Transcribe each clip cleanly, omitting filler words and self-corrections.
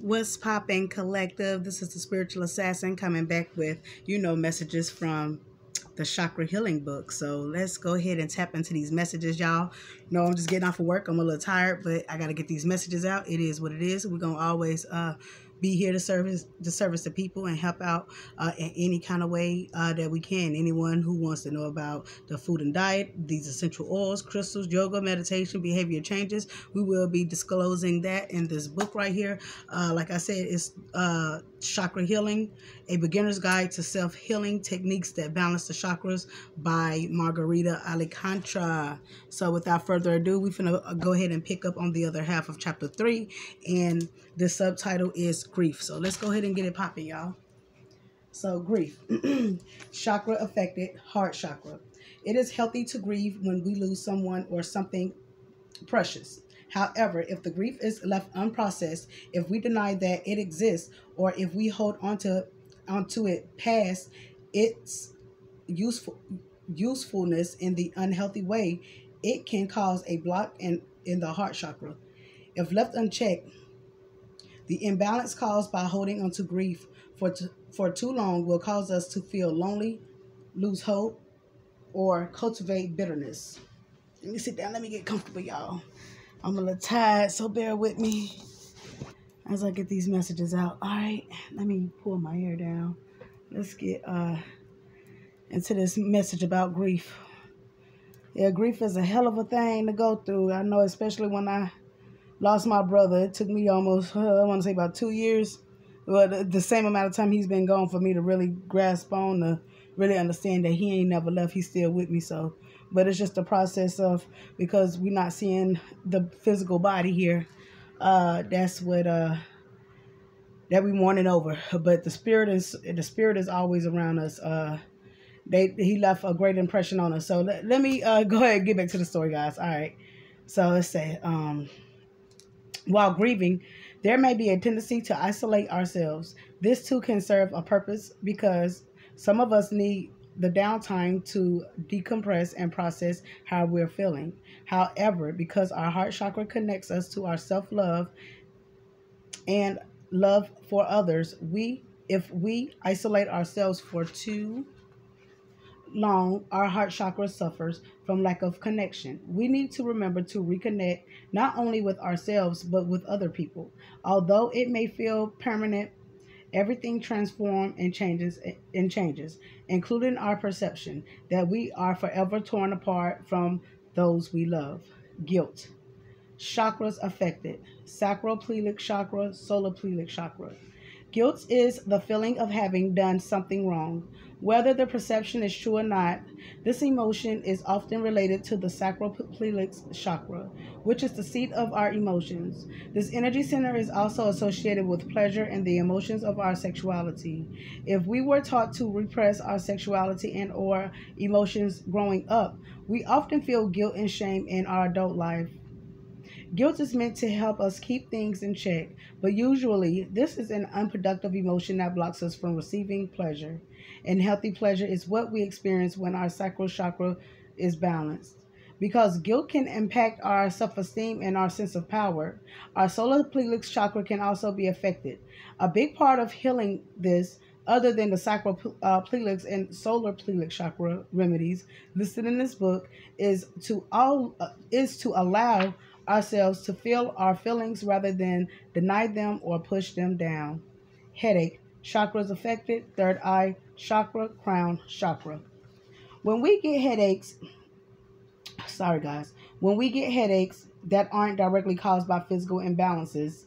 What's poppin' collective? This is the spiritual assassin coming back with, messages from the chakra healing book. So let's go ahead and tap into these messages, y'all. No, I'm just getting off of work. I'm a little tired, but I got to get these messages out. It is what it is. We're going to always be here to service the people and help out in any kind of way that we can. Anyone who wants to know about the food and diet, these essential oils, crystals, yoga, meditation, behavior changes, we will be disclosing that in this book right here. Like I said, it's Chakra Healing, a beginner's guide to self-healing techniques that balance the chakras by Margarita Alacantra. So without further ado, we're going to go ahead and pick up on the other half of chapter 3, and the subtitle is grief. So let's go ahead and get it popping, y'all. So grief. Chakra affected, heart chakra. It is healthy to grieve when we lose someone or something precious. However, if the grief is left unprocessed, if we deny that it exists, or if we hold onto it past its usefulness in the unhealthy way, it can cause a block in the heart chakra. If left unchecked, the imbalance caused by holding onto grief for too long will cause us to feel lonely, lose hope, or cultivate bitterness. Let me sit down. Let me get comfortable, y'all. I'm a little tired, so bear with me as I get these messages out. All right, let me pull my hair down. Let's get into this message about grief. Yeah, grief is a hell of a thing to go through. I know, especially when I lost my brother. It took me almost, I want to say about 2 years. Well, the same amount of time he's been gone for me to really grasp on, to really understand that he ain't never left. He's still with me, so... But it's just a process of, because we're not seeing the physical body here. That's what that we mourning over. But the spirit is always around us. He left a great impression on us. So let me go ahead and get back to the story, guys. All right. So let's say, while grieving, there may be a tendency to isolate ourselves. This too can serve a purpose, because some of us need the downtime to decompress and process how we're feeling. However, because our heart chakra connects us to our self-love and love for others, if we isolate ourselves for too long, our heart chakra suffers from lack of connection. We need to remember to reconnect not only with ourselves but with other people. Although it may feel permanent, everything transforms and changes, including our perception that we are forever torn apart from those we love. Guilt. Chakras affected. Sacroplelic chakra, solar plelic chakra. Guilt is the feeling of having done something wrong. Whether the perception is true or not, this emotion is often related to the sacroplelic chakra, which is the seat of our emotions. This energy center is also associated with pleasure and the emotions of our sexuality. If we were taught to repress our sexuality and or emotions growing up, we often feel guilt and shame in our adult life. Guilt is meant to help us keep things in check, but usually this is an unproductive emotion that blocks us from receiving pleasure. And healthy pleasure is what we experience when our sacral chakra is balanced. Because guilt can impact our self-esteem and our sense of power, our solar plexus chakra can also be affected. A big part of healing this, other than the sacral plexus and solar plexus chakra remedies listed in this book, is to allow ourselves to feel our feelings rather than deny them or push them down. Headache. Chakras affected. Third eye chakra, crown chakra. When we get headaches, when we get headaches that aren't directly caused by physical imbalances,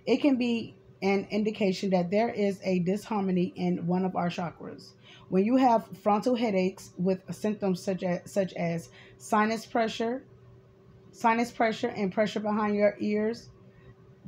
it can be an indication that there is a disharmony in one of our chakras. When you have frontal headaches with symptoms such as sinus pressure and pressure behind your ears,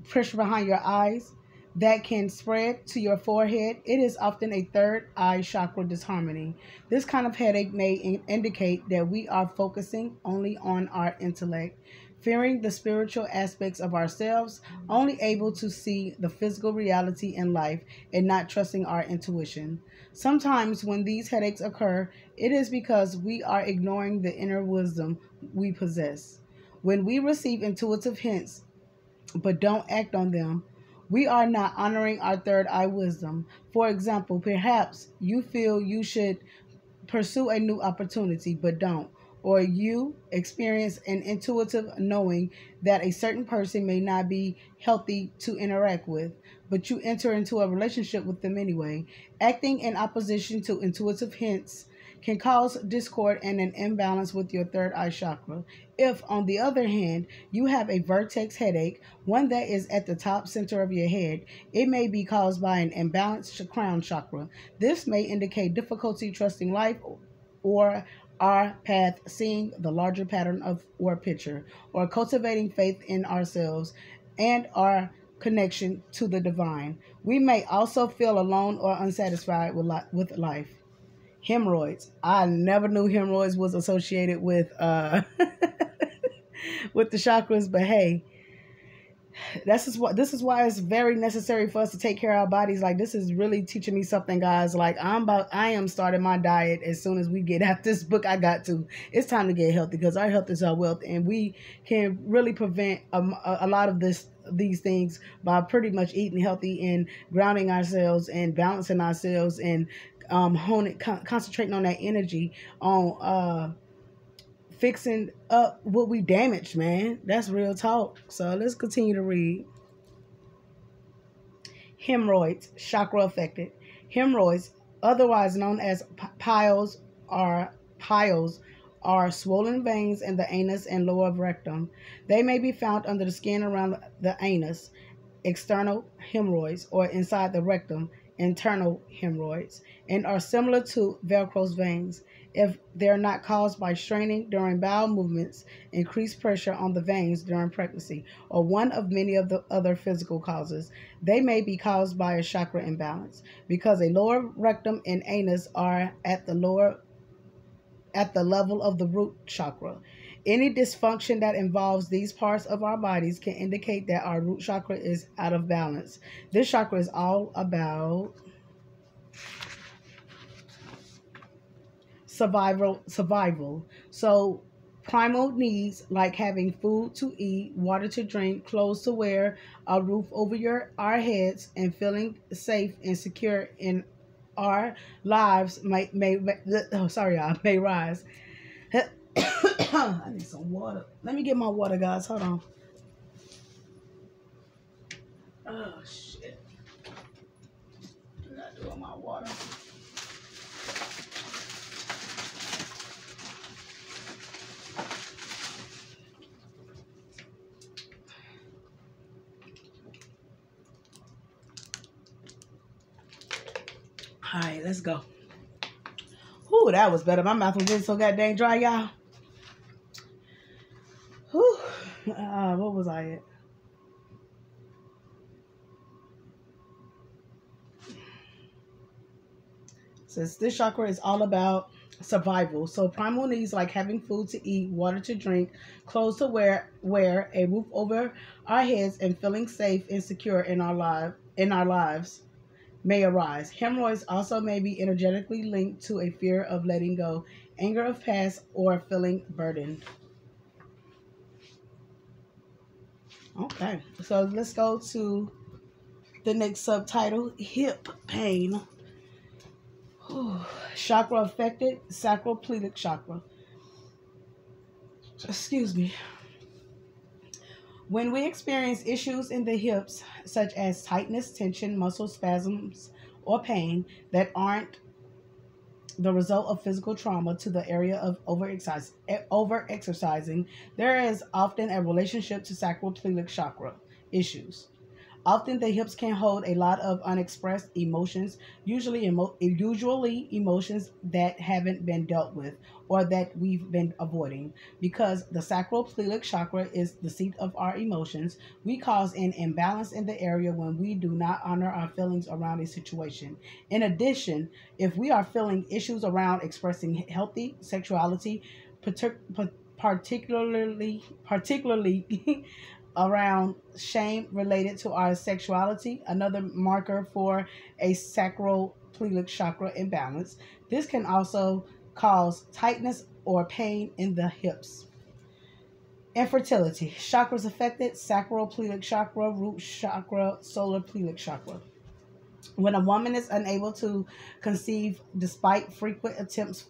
pressure behind your eyes, that can spread to your forehead, it is often a third eye chakra disharmony. This kind of headache may indicate that we are focusing only on our intellect, fearing the spiritual aspects of ourselves, only able to see the physical reality in life, and not trusting our intuition. Sometimes when these headaches occur, it is because we are ignoring the inner wisdom we possess. When we receive intuitive hints but don't act on them, we are not honoring our third eye wisdom. For example, perhaps you feel you should pursue a new opportunity but don't, or you experience an intuitive knowing that a certain person may not be healthy to interact with, but you enter into a relationship with them anyway. Acting in opposition to intuitive hints can cause discord and an imbalance with your third eye chakra. If, on the other hand, you have a vertex headache, one that is at the top center of your head, it may be caused by an imbalanced crown chakra. This may indicate difficulty trusting life or our path, seeing the larger pattern of or picture, or cultivating faith in ourselves and our connection to the divine. We may also feel alone or unsatisfied with life. Hemorrhoids. I never knew hemorrhoids was associated with with the chakras, but hey, this is why it's very necessary for us to take care of our bodies. Like, this is really teaching me something, guys. Like, I am starting my diet as soon as we get out this book. It's time to get healthy, because our health is our wealth, and we can really prevent a lot of these things by pretty much eating healthy and grounding ourselves and balancing ourselves and concentrating on that energy on fixing up what we damaged, man. That's real talk. So let's continue to read. Hemorrhoids, chakra affected. Hemorrhoids, otherwise known as piles, are swollen veins in the anus and lower rectum. They may be found under the skin around the anus, external hemorrhoids, or inside the rectum, internal hemorrhoids, and are similar to varicose veins. If they're not caused by straining during bowel movements, increased pressure on the veins during pregnancy, or one of many of the other physical causes, they may be caused by a chakra imbalance, because a lower rectum and anus are at the level of the root chakra. Any dysfunction that involves these parts of our bodies can indicate that our root chakra is out of balance. This chakra is all about survival. So primal needs like having food to eat, water to drink, clothes to wear, a roof over our heads, and feeling safe and secure in our lives may rise. I need some water. Let me get my water, guys. Hold on. Oh shit. I'm not doing my water. All right, let's go. Whew, that was better. My mouth was getting so goddamn dry, y'all. Whew. What was I at? Since this chakra is all about survival, so primal needs like having food to eat, water to drink, clothes to wear, a roof over our heads, and feeling safe and secure in our lives may arise. Hemorrhoids also may be energetically linked to a fear of letting go, anger of past, or feeling burdened. Okay, so let's go to the next subtitle, hip pain. Chakra affected, sacropleutic chakra. Excuse me. When we experience issues in the hips, such as tightness, tension, muscle spasms, or pain that aren't the result of physical trauma to the area of over-exercising, there is often a relationship to sacropleutic chakra issues. Often the hips can hold a lot of unexpressed emotions, usually emotions that haven't been dealt with or that we've been avoiding. Because the sacropleutic chakra is the seat of our emotions, we cause an imbalance in the area when we do not honor our feelings around a situation. In addition, if we are feeling issues around expressing healthy sexuality, particularly around shame related to our sexuality, another marker for a sacropleutic chakra imbalance. This can also cause tightness or pain in the hips. Infertility. Chakras affected: sacroplelic chakra, root chakra, solar plelic chakra. When a woman is unable to conceive despite frequent attempts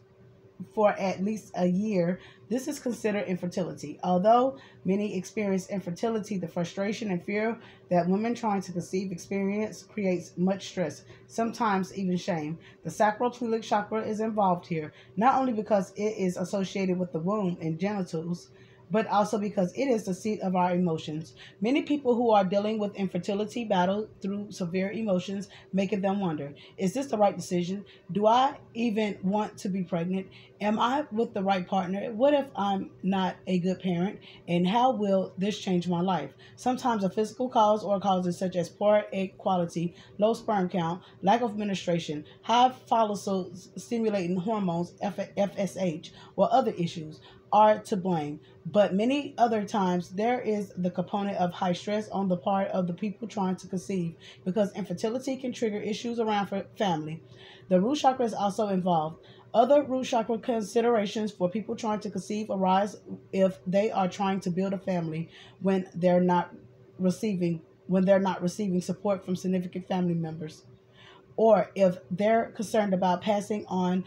for at least a year, this is considered infertility. Although many experience infertility, the frustration and fear that women trying to conceive experience creates much stress, sometimes even shame. The sacroplelic chakra is involved here, not only because it is associated with the womb and genitals, but also because it is the seat of our emotions. Many people who are dealing with infertility battle through severe emotions, making them wonder, is this the right decision? Do I even want to be pregnant? Am I with the right partner? What if I'm not a good parent? And how will this change my life? Sometimes a physical cause or causes such as poor egg quality, low sperm count, lack of menstruation, high follicle stimulating hormones, FSH, or other issues are to blame. But many other times there is the component of high stress on the part of the people trying to conceive, because infertility can trigger issues around family. The root chakra is also involved. Other root chakra considerations for people trying to conceive arise if they are trying to build a family when they're not receiving support from significant family members, or if they're concerned about passing on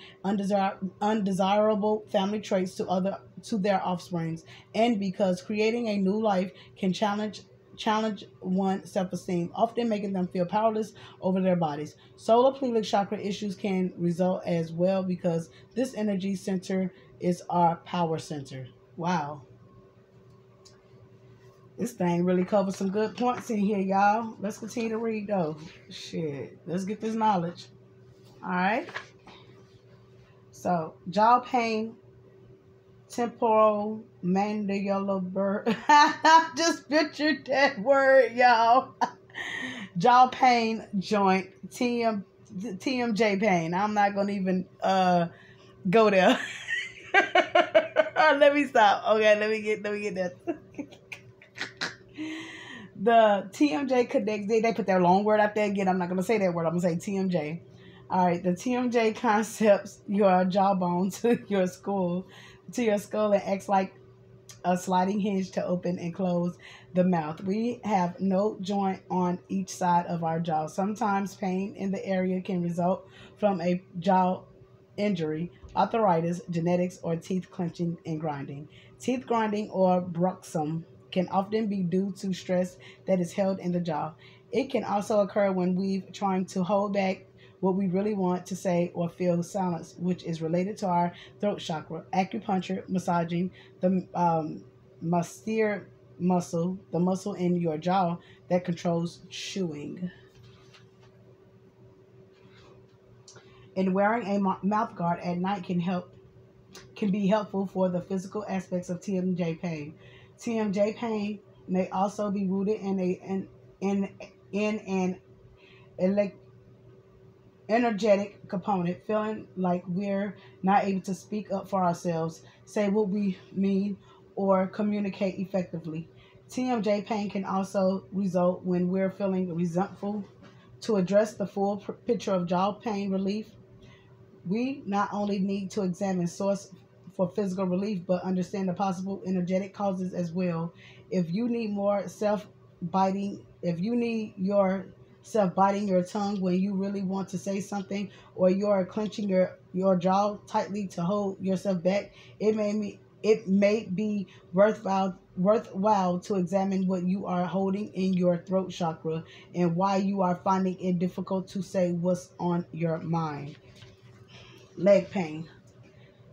undesirable family traits to their offsprings, and because creating a new life can challenge one's self-esteem, often making them feel powerless over their bodies. Solar plexus chakra issues can result as well, because this energy center is our power center. Wow. This thing really covers some good points in here, y'all. Let's continue to read, though. Shit. Let's get this knowledge. All right. So, jaw pain, temporal mandibular. I just pictured that word, y'all. Jaw pain, joint, TMJ pain. I'm not going to even go there. Let me stop. Okay, let me get that. The TMJ connects, they put their long word out there again. I'm not going to say that word. I'm going to say TMJ. All right, the TMJ concepts your jawbone to your skull and acts like a sliding hinge to open and close the mouth. We have no joint on each side of our jaw. Sometimes pain in the area can result from a jaw injury, arthritis, genetics, or teeth clenching and grinding. Teeth grinding or bruxism can often be due to stress that is held in the jaw. It can also occur when we're trying to hold back what we really want to say or feel silence, which is related to our throat chakra. Acupuncture, massaging the masseter muscle, the muscle in your jaw that controls chewing. And wearing a mouth guard at night can be helpful for the physical aspects of TMJ pain. TMJ pain may also be rooted in an energetic component, feeling like we're not able to speak up for ourselves, say what we mean, or communicate effectively. TMJ pain can also result when we're feeling resentful. To address the full picture of jaw pain relief, we not only need to examine source for physical relief, but understand the possible energetic causes as well. If you need yourself biting your tongue when you really want to say something, or you're clenching your jaw tightly to hold yourself back, it may be worthwhile to examine what you are holding in your throat chakra and why you are finding it difficult to say what's on your mind. Leg pain.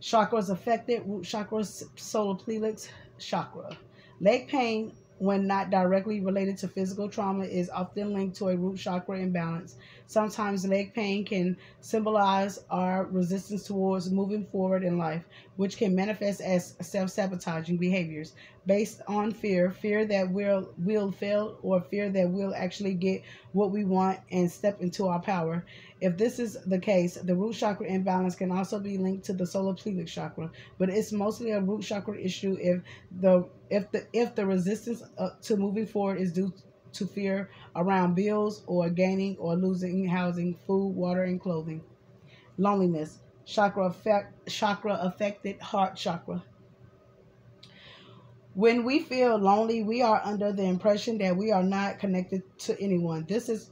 Chakras affected: root chakra, solar plexus chakra. Leg pain, when not directly related to physical trauma, is often linked to a root chakra imbalance. Sometimes leg pain can symbolize our resistance towards moving forward in life, which can manifest as self-sabotaging behaviors based on fear that we'll fail, or fear that we'll actually get what we want and step into our power. If this is the case, the root chakra imbalance can also be linked to the solar plexus chakra, but it's mostly a root chakra issue if the resistance to moving forward is due to fear around bills, or gaining or losing housing, food, water, and clothing. Loneliness. Chakra affected heart chakra. When we feel lonely, we are under the impression that we are not connected to anyone. This is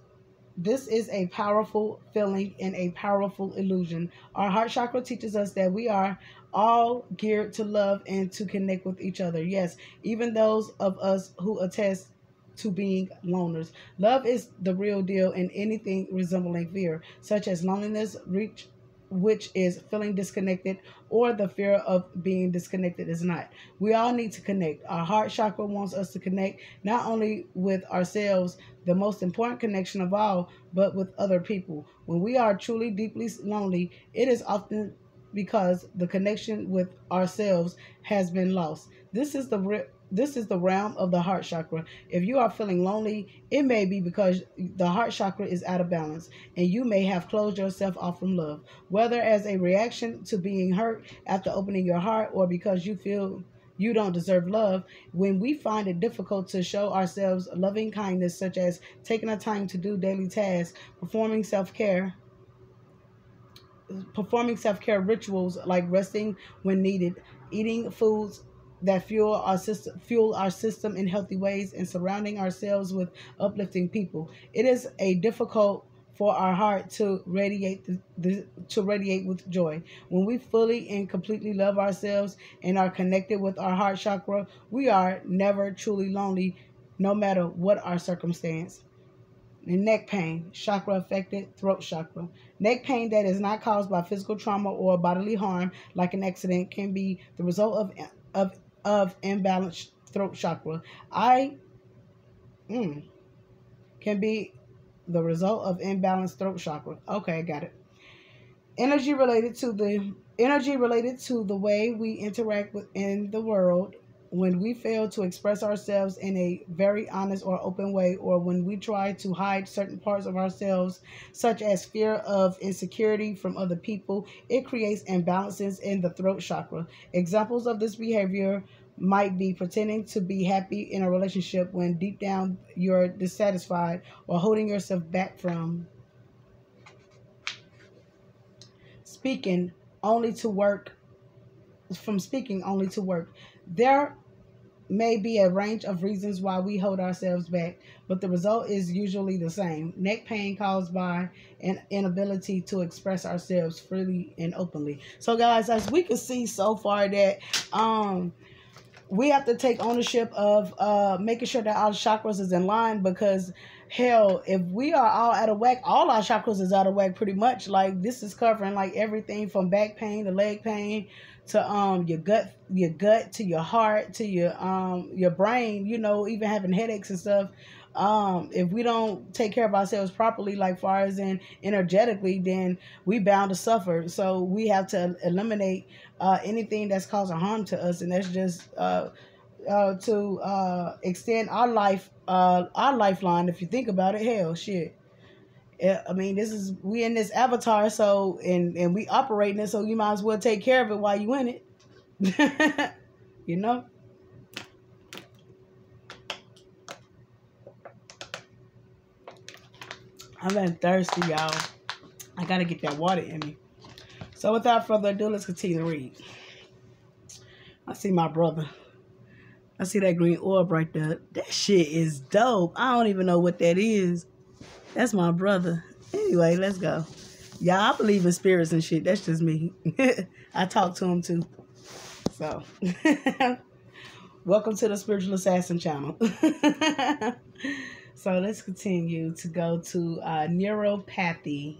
a powerful feeling and a powerful illusion. Our heart chakra teaches us that we are all geared to love and to connect with each other. Yes, even those of us who attest to being loners. Love is the real deal in anything resembling fear, such as loneliness, which is feeling disconnected, or the fear of being disconnected is not. We all need to connect. Our heart chakra wants us to connect not only with ourselves, the most important connection of all, but with other people. When we are truly deeply lonely, it is often because the connection with ourselves has been lost. This is the realm of the heart chakra. If you are feeling lonely, it may be because the heart chakra is out of balance and you may have closed yourself off from love, whether as a reaction to being hurt after opening your heart or because you feel you don't deserve love. When we find it difficult to show ourselves loving kindness, such as taking the time to do daily tasks, performing self-care rituals like resting when needed, eating foods that fuel our system in healthy ways, and surrounding ourselves with uplifting people. It is a difficult for our heart to radiate with joy. When we fully and completely love ourselves and are connected with our heart chakra, we are never truly lonely, no matter what our circumstance. And neck pain, chakra affected, throat chakra. Neck pain that is not caused by physical trauma or bodily harm, like an accident, can be the result of imbalanced throat chakra. I mm, can be the result of imbalanced throat chakra. Okay, I got it. Energy related to the way we interact in the world. When we fail to express ourselves in a very honest or open way, or when we try to hide certain parts of ourselves, such as fear of insecurity from other people, it creates imbalances in the throat chakra. Examples of this behavior might be pretending to be happy in a relationship when deep down you're dissatisfied, or holding yourself back speaking only to work speaking only to work. There may be a range of reasons why we hold ourselves back, but the result is usually the same: neck pain caused by an inability to express ourselves freely and openly. So, guys, as we can see so far, that we have to take ownership of making sure that our chakras is in line, because hell, if we are all out of whack, all our chakras is out of whack pretty much. Like, this is covering like everything from back pain to leg pain to your gut to your heart to your brain, even having headaches and stuff. If we don't take care of ourselves properly, like far as in energetically, then we bound to suffer. So we have to eliminate anything that's causing harm to us, and that's just to extend our lifeline. If you think about it, hell, shit. I mean, we in this avatar, so and we operating it, so you might as well take care of it while you in it. you know. I'm been thirsty, y'all. I gotta get that water in me. So without further ado, let's continue to read. I see my brother. I see that green orb right there. That shit is dope. I don't even know what that is. That's my brother. Anyway, let's go. Y'all, I believe in spirits and shit. That's just me. I talk to him too. So, welcome to the Spiritual Assassin channel. So let's continue to go to neuropathy.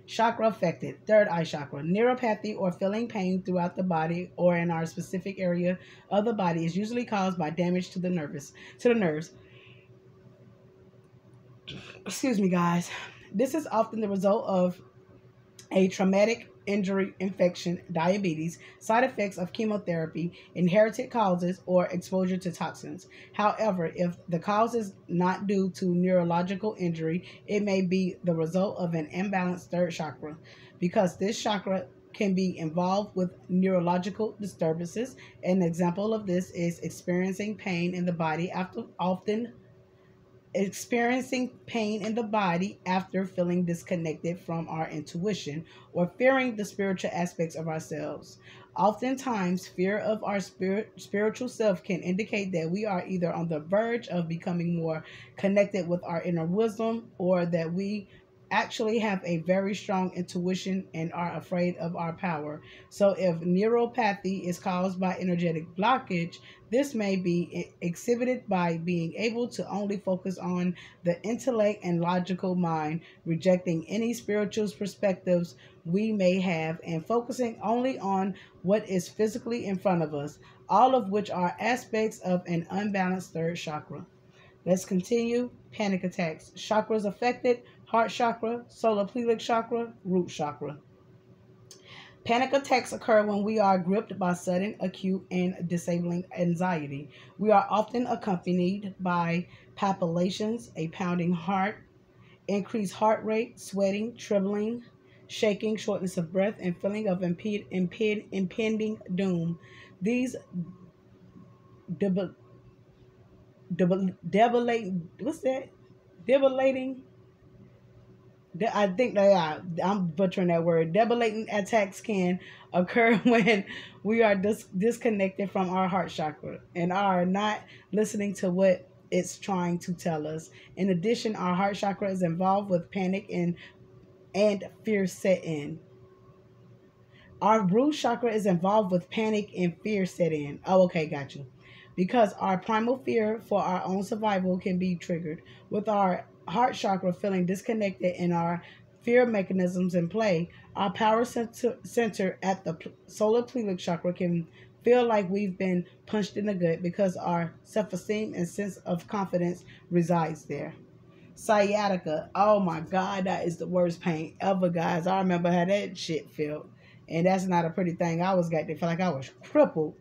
Chakra affected, third eye chakra. Neuropathy, or feeling pain throughout the body or in our specific area of the body, is usually caused by damage to the nerves. Excuse me, guys. This is often the result of a traumatic injury, infection, diabetes, side effects of chemotherapy, inherited causes, or exposure to toxins. However, if the cause is not due to neurological injury, it may be the result of an imbalanced third chakra, because this chakra can be involved with neurological disturbances. An example of this is experiencing pain in the body after feeling disconnected from our intuition, or fearing the spiritual aspects of ourselves. Oftentimes, fear of our spiritual self can indicate that we are either on the verge of becoming more connected with our inner wisdom, or that we actually have a very strong intuition and are afraid of our power. So, if neuropathy is caused by energetic blockage, this may be exhibited by being able to only focus on the intellect and logical mind, rejecting any spiritual perspectives we may have, and focusing only on what is physically in front of us, all of which are aspects of an unbalanced third chakra. Let's continue. Panic attacks. Chakras affected: heart chakra, solar plexus chakra, root chakra. Panic attacks occur when we are gripped by sudden, acute, and disabling anxiety. We are often accompanied by palpitations, a pounding heart, increased heart rate, sweating, trembling, shaking, shortness of breath, and feeling of impending doom. These debilitating, what's that? Debilitating, I think they are. I'm butchering that word. Debilitating attacks can occur when we are disconnected from our heart chakra and are not listening to what it's trying to tell us. In addition, our heart chakra is involved with panic and fear set in. Our root chakra is involved with panic and fear set in. Oh, okay, got you. Because our primal fear for our own survival can be triggered. With our heart chakra feeling disconnected and our fear mechanisms in play, our power center at the solar plexus chakra can feel like we've been punched in the gut because our self-esteem and sense of confidence resides there. Sciatica. Oh my God, that is the worst pain ever, guys. I remember how that shit felt. And that's not a pretty thing. I was got to feel like I was crippled.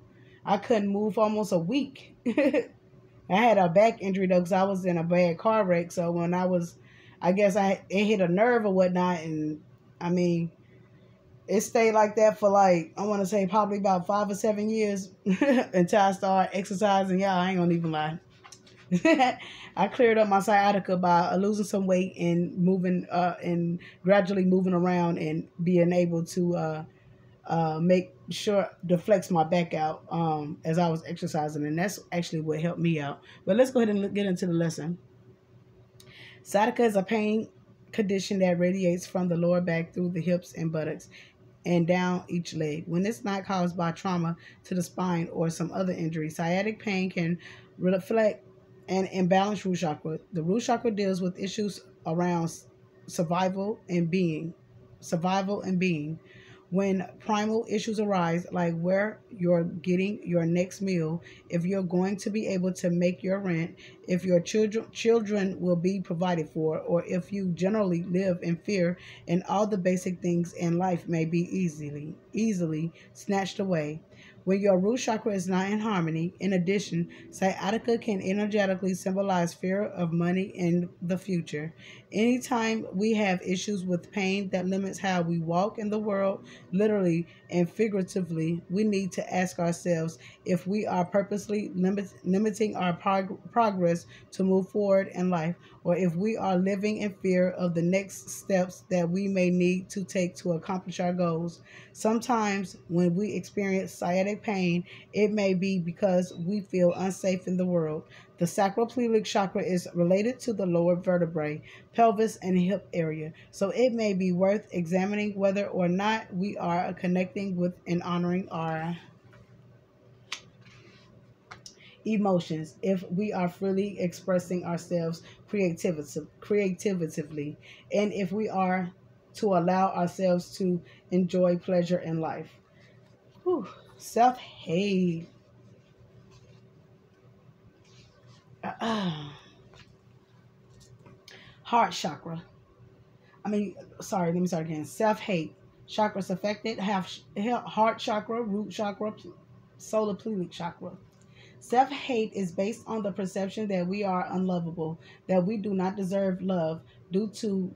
I couldn't move for almost a week. I had a back injury though because I was in a bad car wreck. So when I guess it hit a nerve or whatnot. And I mean, it stayed like that for like, I want to say probably about 5 or 7 years until I started exercising. Yeah, I ain't gonna even lie. I cleared up my sciatica by losing some weight and moving and gradually moving around and being able to make sure to flex my back out as I was exercising, and that's actually what helped me out. But let's go ahead and get into the lesson. Sciatica is a pain condition that radiates from the lower back through the hips and buttocks and down each leg. When it's not caused by trauma to the spine or some other injury, sciatic pain can reflect an imbalanced root chakra. The root chakra deals with issues around survival and being. When primal issues arise, like where you're getting your next meal, if you're going to be able to make your rent, if your children will be provided for, or if you generally live in fear, and all the basic things in life may be easily snatched away. When your root chakra is not in harmony, in addition, sciatica can energetically symbolize fear of money in the future. Anytime we have issues with pain that limits how we walk in the world, literally and figuratively, we need to ask ourselves if we are purposely limiting our progress to move forward in life, or if we are living in fear of the next steps that we may need to take to accomplish our goals. Sometimes when we experience sciatic pain, it may be because we feel unsafe in the world. The sacral plexus chakra is related to the lower vertebrae, pelvis, and hip area, so it may be worth examining whether or not we are connecting with and honoring our emotions, if we are freely expressing ourselves creatively, and if we are to allow ourselves to enjoy pleasure in life. Whew. Self-hate. Heart chakra. Let me start again. Self-hate. Chakras affected have heart chakra, root chakra, solar plexus chakra. Self-hate is based on the perception that we are unlovable, that we do not deserve love due to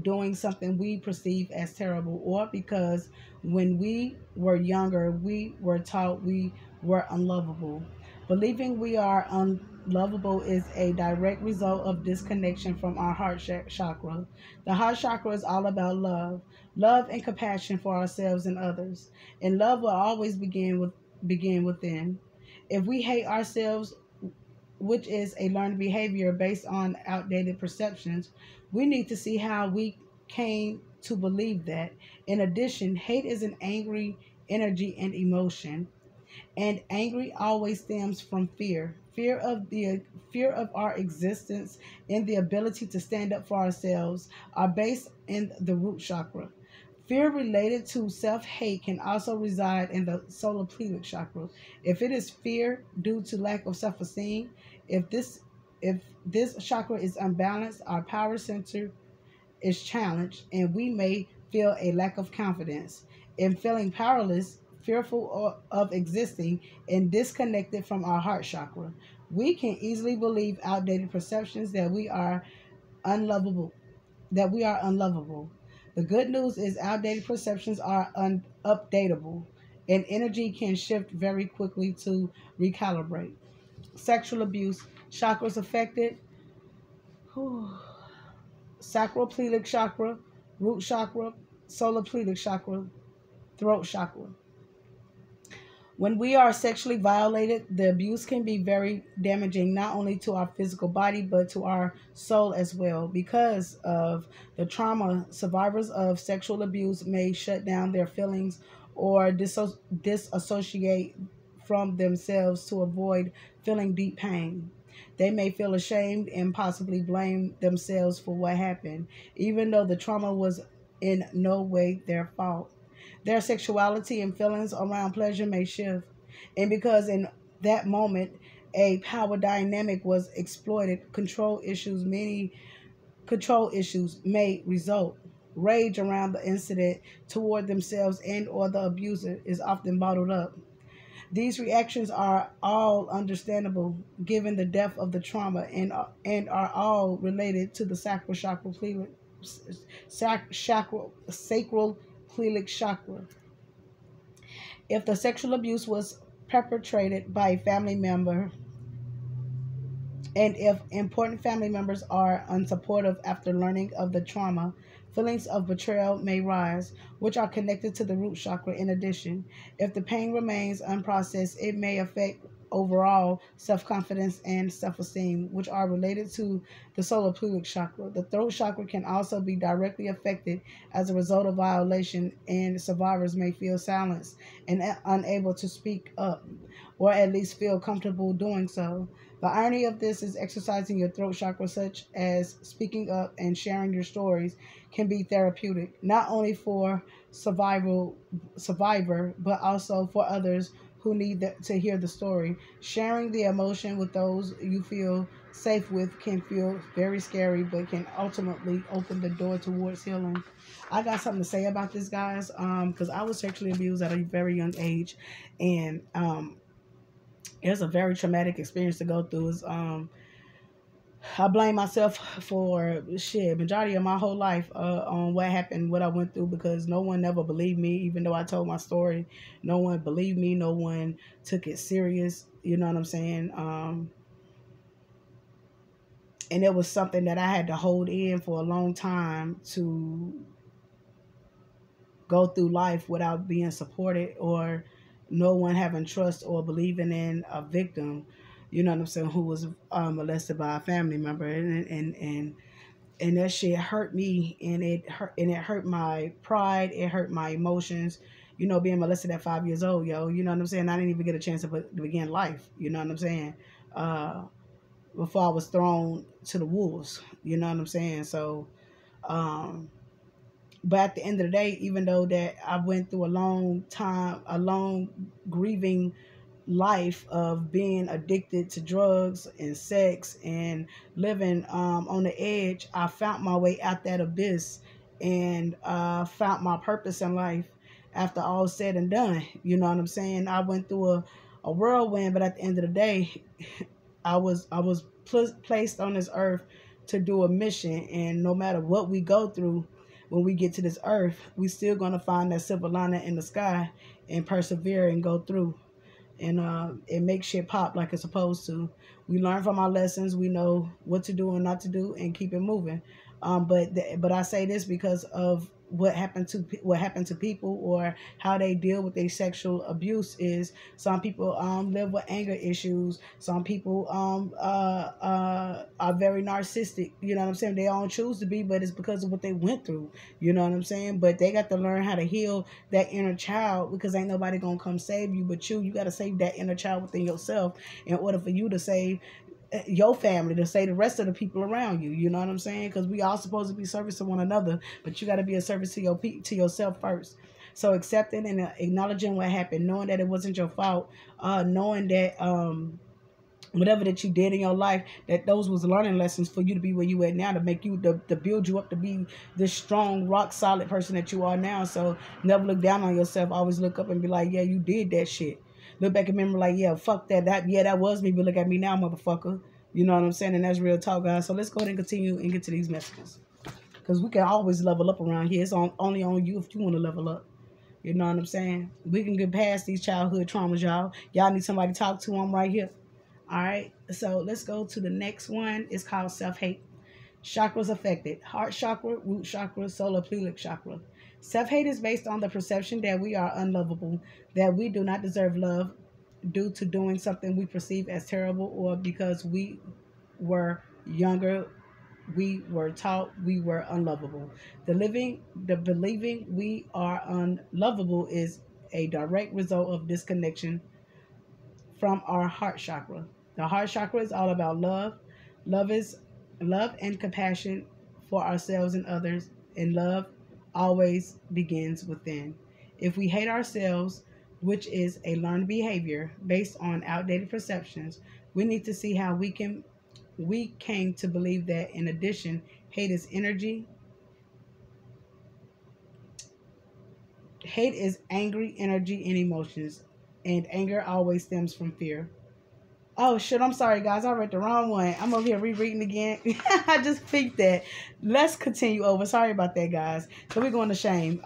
doing something we perceive as terrible, or because when we were younger we were taught we were unlovable. Believing we are unlovable is a direct result of disconnection from our heart chakra. The heart chakra is all about love and compassion for ourselves and others. And love will always begin within. If we hate ourselves, which is a learned behavior based on outdated perceptions, we need to see how we came to believe that. In addition, hate is an angry energy and emotion, and angry always stems from fear of our existence and the ability to stand up for ourselves are based in the root chakra. Fear related to self-hate can also reside in the solar plexus chakra. If it is fear due to lack of self-esteem, if this if this chakra is unbalanced, our power center is challenged, and we may feel a lack of confidence. In feeling powerless, fearful of existing, and disconnected from our heart chakra, we can easily believe outdated perceptions unlovable, that we are unlovable. The good news is outdated perceptions are updatable, and energy can shift very quickly to recalibrate. Sexual abuse, chakras affected. Whew. Sacroplexus chakra, root chakra, solar plexus chakra, throat chakra. When we are sexually violated, the abuse can be very damaging not only to our physical body but to our soul as well. Because of the trauma, survivors of sexual abuse may shut down their feelings or disassociate from themselves to avoid feeling deep pain. They may feel ashamed and possibly blame themselves for what happened, even though the trauma was in no way their fault. Their sexuality and feelings around pleasure may shift. And because in that moment a power dynamic was exploited, many control issues may result. Rage around the incident toward themselves and or the abuser is often bottled up. These reactions are all understandable given the depth of the trauma, and are all related to the sacral plexus chakra. If the sexual abuse was perpetrated by a family member, and if important family members are unsupportive after learning of the trauma, feelings of betrayal may rise, which are connected to the root chakra. In addition, if the pain remains unprocessed, it may affect overall self-confidence and self-esteem, which are related to the solar plexus chakra. The throat chakra can also be directly affected as a result of violation, and survivors may feel silenced and unable to speak up, or at least feel comfortable doing so. The irony of this is exercising your throat chakra, such as speaking up and sharing your stories, can be therapeutic, not only for survivor, but also for others who need to hear the story. Sharing the emotion with those you feel safe with can feel very scary, but can ultimately open the door towards healing. I got something to say about this, guys, because I was sexually abused at a very young age, and it's a very traumatic experience to go through. I blame myself for majority of my whole life on what happened, what I went through, because no one ever believed me. Even though I told my story, no one believed me. No one took it serious. You know what I'm saying? And it was something that I had to hold in for a long time to go through life without being supported, or no one having trust or believing in a victim, you know what I'm saying, who was molested by a family member. And that shit hurt me, and it hurt my pride, it hurt my emotions, being molested at 5 years old, you know what I'm saying. I didn't even get a chance to begin life, you know what I'm saying, before I was thrown to the wolves, you know what I'm saying. So but at the end of the day, even though that I went through a long grieving life of being addicted to drugs and sex and living on the edge, I found my way out that abyss, and found my purpose in life after all said and done. You know what I'm saying? I went through a whirlwind, but at the end of the day, I was placed on this earth to do a mission, and no matter what we go through, when we get to this earth, we still gonna find that silver lining in the sky and persevere and go through and make shit pop like it's supposed to. We learn from our lessons. We know what to do and not to do, and keep it moving. But I say this because of what happened to people, or how they deal with their sexual abuse. Is some people live with anger issues. Some people are very narcissistic. You know what I'm saying? They don't choose to be, but it's because of what they went through. You know what I'm saying? But they got to learn how to heal that inner child, because ain't nobody gonna come save you but you. You got to save that inner child within yourself in order for you to save your family, to say the rest of the people around you. You know what I'm saying? Because we all supposed to be service to one another, but you got to be a service to yourself first. So accepting and acknowledging what happened, knowing that it wasn't your fault, knowing that whatever that you did in your life, that those was learning lessons for you to be where you at now, to make you, to build you up to be this strong, rock solid person that you are now. So never look down on yourself. Always look up and be like, yeah, you did that shit. Look back and remember, like, yeah, fuck that. That was me, but look at me now, motherfucker. You know what I'm saying? And that's real talk, guys. So let's go ahead and continue and get to these messages, because we can always level up around here. It's only on you if you want to level up. You know what I'm saying? We can get past these childhood traumas, y'all. Y'all need somebody to talk to. I'm right here. All right. So let's go to the next one. It's called self-hate. Chakras affected: heart chakra, root chakra, solar plexus chakra. Self-hate is based on the perception that we are unlovable, that we do not deserve love due to doing something we perceive as terrible, or because we were younger, we were taught we were unlovable. The believing we are unlovable is a direct result of disconnection from our heart chakra. The heart chakra is all about love. Love and compassion for ourselves and others, and love always begins within. If we hate ourselves, which is a learned behavior based on outdated perceptions, we need to see how we came to believe that. In addition, hate is energy. Hate is angry energy and emotions, and anger always stems from fear. Oh shit, I'm sorry guys, I read the wrong one. I'm over here rereading again. I just picked that. Let's continue over. Sorry about that, guys. So we're going to shame.